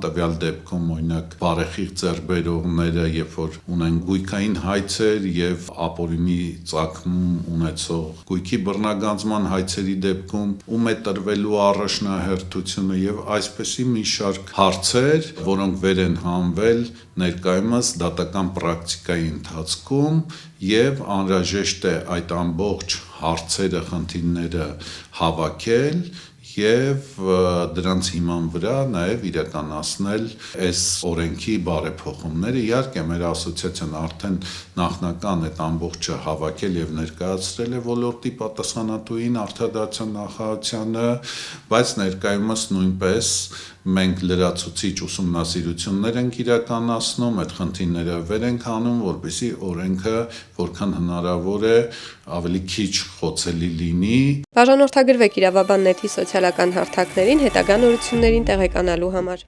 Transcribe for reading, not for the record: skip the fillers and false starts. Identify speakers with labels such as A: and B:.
A: տվյալ դեպքում օրինակ բարեխիղճ ձեռքբերողները, երբ որ ունեն գույքային հայցեր եւ ապօրինի ծագում ունեցող գույքի բռնագանձման հայցերի դեպքում ում է տրվելու առաջնահերթությունը եւ այսպեսի մի շարք հարցեր, որոնք վեր են հանվել ներկայումս դատական պրակտիկայի ընթացքում եւ անհրաժեշտ է այդ ամբողջ հարցերը, խնդիրները հավաքել եւ դրանց հիման վրա նաեւ իրականացնել այս օրենքի բարեփոխումները։ Իհարկե մեր ասոցիացիան արդեն նախնական այդ ամբողջը հավաքել եւ ներկայացրել է ոլորտի պատասխանատուին արտադրության նախարարությանը, բայց ներկայումս նույնպես մենք լրացուցիչ ուսումնասիրություններ ենք իրականացնում, այդ խնդիրները վեր ենք հանում, որպեսզի օրենքը որքան հնարավոր է ավելի քիչ խոցելի լինի։
B: Բաժանորդագրվեք Իրավաբան.net-ի սոցիալական հարթակներին հետագա նորություններին տեղեկանալու համար։